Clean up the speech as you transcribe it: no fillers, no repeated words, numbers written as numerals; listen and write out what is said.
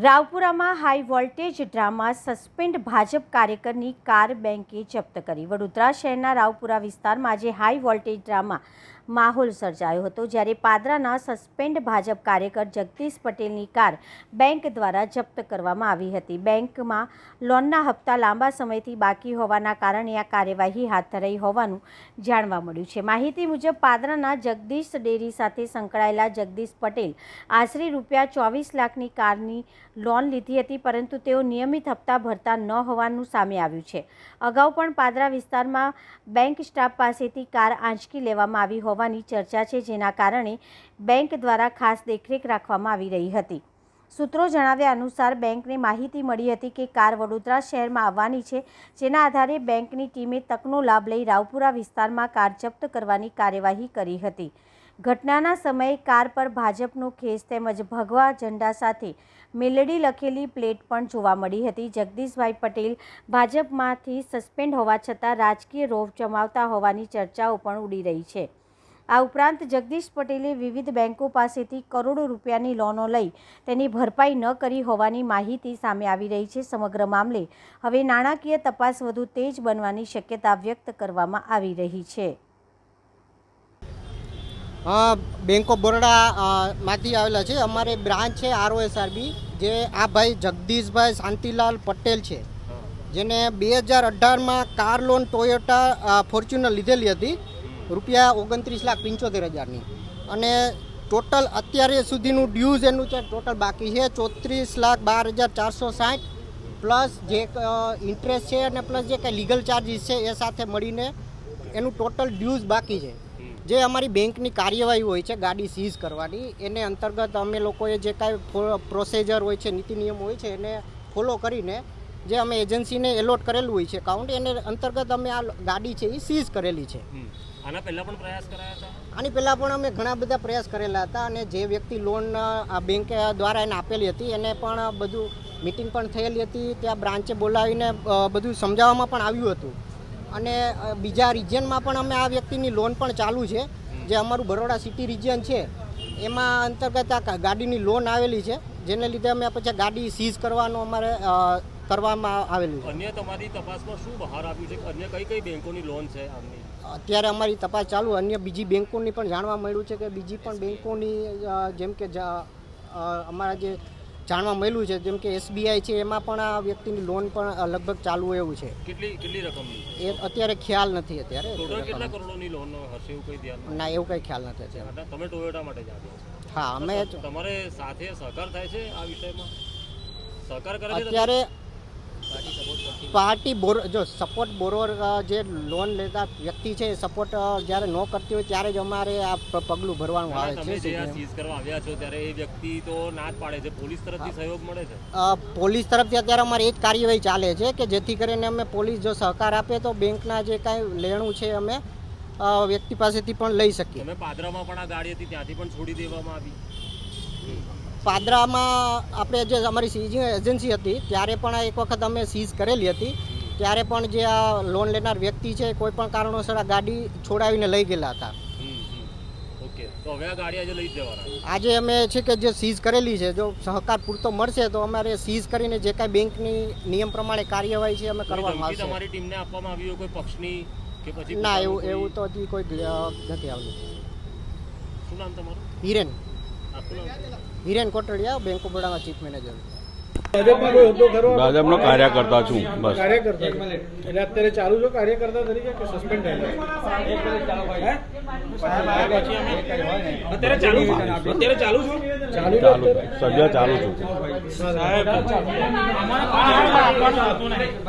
રાવપુરામાં high voltage drama suspend Bhajap કાર્યકરની car બેંકે જપ્ત કરી। વડોદરા શહેરના રાવપુરા વિસ્તારમાં આજે હાઈ વોલ્ટેજ ડ્રામા માહોલ સર્જાયો હતો, જ્યારે પાદરાના સસ્પેન્ડ ભાજપ કાર્યકર જગદીશ પટેલની કાર બેંક દ્વારા જપ્ત કરવામાં આવી હતી। બેંકમાં લોનના હપ્તા લાંબા સમયથી બાકી હોવાના કારણે આ કાર્યવાહી હાથ ધરાઈ હોવાનું જાણવા મળ્યું છે। માહિતી મુજબ પાદરાના જગદીશ ડેરી સાથે સંકળાયેલા જગદીશ પટેલ આશરે ₹24 લાખની કારની લોન લીધી હતી, પરંતુ તેઓ નિયમિત હપ્તા ભરતા ન હોવાનું સામે આવ્યું છે। અગાઉ પણ પાદરા વિસ્તારમાં બેંક સ્ટાફ પાસેથી કાર આંચકી લેવામાં આવી હોવાની ચર્ચા છે, જેના કારણે બેંક દ્વારા ખાસ દેખરેખ રાખવામાં આવી રહી હતી। સૂત્રો જણાવ્યા અનુસાર બેંકને માહિતી મળી હતી કે કાર વડોદરા શહેરમાં આવવાની છે, જેના આધારે બેંકની ટીમે તકનો લાભ લઈ રાવપુરા વિસ્તારમાં કાર જપ્ત કરવાની કાર્યવાહી કરી હતી। ઘટનાના સમયે કાર પર ભાજપનો ખેસ તેમજ ભગવા ઝંડા સાથે મેલડી લખેલી પ્લેટ પણ જોવા મળી હતી। જગદીશભાઈ પટેલ ભાજપમાંથી સસ્પેન્ડ હોવા છતાં રાજકીય રોફ જમાવતા હોવાની ચર્ચાઓ પણ ઉડી રહી છે। આ ઉપરાંત જગદીશ પટેલે વિવિધ બેંકો પાસેથી કરોડો રૂપિયાની લોનો લઈ તેની ભરપાઈ ન કરી હોવાની માહિતી સામે આવી રહી છે। સમગ્ર મામલે હવે નાણાકીય તપાસ વધુ તેજ બનવાની શક્યતા વ્યક્ત કરવામાં આવી રહી છે। બેંક ઓફ બરોડા માંથી આવેલા છે। અમારે બ્રાન્ચ છે ROSRB, જે આ ભાઈ જગદીશભાઈ શાંતિલાલ પટેલ છે, જેને 2018માં કાર લોન ટોયોટા ફોર્ચ્યુનર લીધેલી હતી ₹29,75,000ની, અને ટોટલ અત્યારે સુધીનું ડ્યુઝ એનું છે ટોટલ બાકી છે 34,12,460 પ્લસ જે ઇન્ટરેસ્ટ છે અને પ્લસ જે કંઈ લીગલ ચાર્જીસ છે એ સાથે મળીને એનું ટોટલ ડ્યુઝ બાકી છે। જે અમારી બેંકની કાર્યવાહી હોય છે ગાડી સીઝ કરવાની, એને અંતર્ગત અમે લોકોએ જે કાંઈ પ્રોસિજર હોય છે, નીતિ નિયમ હોય છે, એને ફોલો કરીને જે અમે એજન્સીને એલોટ કરેલું હોય છે એકાઉન્ટ, એને અંતર્ગત અમે આ ગાડી છે એ સીઝ કરેલી છે। આના પહેલાં પણ પ્રયાસ કરાયા હતા? આની પહેલાં પણ અમે ઘણા બધા પ્રયાસ કરેલા હતા, અને જે વ્યક્તિ લોન આ બેંક દ્વારા એને આપેલી હતી એને પણ બધું મિટિંગ પણ થયેલી હતી, ત્યાં બ્રાન્ચે બોલાવીને બધું સમજાવવામાં પણ આવ્યું હતું। અને બીજા રિજિયનમાં પણ અમે આ વ્યક્તિની લોન પણ ચાલુ છે, જે અમારું બરોડા સિટી રિજિયન છે એમાં અંતર્ગત આ ગાડીની લોન આવેલી છે, જેને લીધે અમે પછી ગાડી સીઝ કરવાનું અમારે કરવામાં આવેલું છે। અન્ય તમારી તપાસમાં શું બહાર આવ્યું છે? અન્ય કઈ કઈ બેંકોની લોન છે આમની? અત્યારે અમારી તપાસ ચાલુ, અન્ય બીજી બેંકોની પણ જાણવા મળ્યું છે કે બીજી પણ બેંકોની જેમ કે અમારા જે જાણવા મળ્યું છે જેમ કે SBI છે, એમાં પણ આ વ્યક્તિની લોન પણ લગભગ ચાલુ એવું છે। કેટલી રકમની એ અત્યારે ખ્યાલ નથી। અત્યારે કેટલા કરોડોની લોન હશે એવું કઈ ધ્યાન? ના, એવું કઈ ખ્યાલ નથી અત્યારે। તમે ટોયોટા માટે જ આવ્યા છો? હા, અમે તમારે સાથે સહકાર થાય છે આ વિષયમાં? સહકાર કરે છે અત્યારે પાર્ટી જો સપોર્ટ બોરોવર જે લોન લેતા વ્યક્તિ છે એ સપોર્ટ જ્યારે ન કરતી હોય ત્યારે જ અમારે આ પગલું ભરવાનું આવે છે। તમે જે સીઝ કરવા આવ્યા છો ત્યારે એ વ્યક્તિ તો ના જ પાડે છે, પોલીસ તરફથી સહયોગ મળે છે? પોલીસ તરફથી અત્યારે અમારે એ જ કાર્યવાહી ચાલે છે કે જેથી કરીને અમે પોલીસ જો સહકાર આપે તો બેંકના જે કાંઈ લેણું છે અમે વ્યક્તિ પાસેથી પણ લઈ શકીએ। તમે પાદરામાં પણ આ ગાડી હતી ત્યાંથી પણ છોડી દેવામાં આવી? પાદરામાં આપણે જે અમારી સીઝિંગ એજન્સી હતી ત્યારે પણ એક વખત અમે સીઝ કરેલી હતી, ત્યારે પણ જે આ લોન લેનાર વ્યક્તિ છે કોઈ પણ કારણોસર આ ગાડી છોડાવીને લઈ ગયેલા હતા। ઓકે, તો હવે આ ગાડી આજે લઈ જવાના? આજે અમે છે કે જે સીઝ કરેલી છે, જો સહકાર પૂરતો મળશે તો અમારે સીઝ કરીને જે કાંઈ બેંકની નિયમ પ્રમાણે કાર્યવાહી છે અમે કરવામાં આવશે। તમારી ટીમને આપવામાં આવી કોઈ પક્ષની કે પછી? ના, એવું તો હજી કોઈ નથી આવ્યું। શું નામ તમારું? હિરેન હિરેન કોટડિયા, બેંક ઓફ બરોડાના ચીફ મેનેજર। ભાજપનો કાર્યકર્તા છું, બસ। કાર્યકર્તા એટલે અત્યારે ચાલુ છો કાર્યકર્તા તરીકે કે સસ્પેન્ડ થયેલા? અત્યારે ચાલુ છું, સભ્ય ચાલુ છું।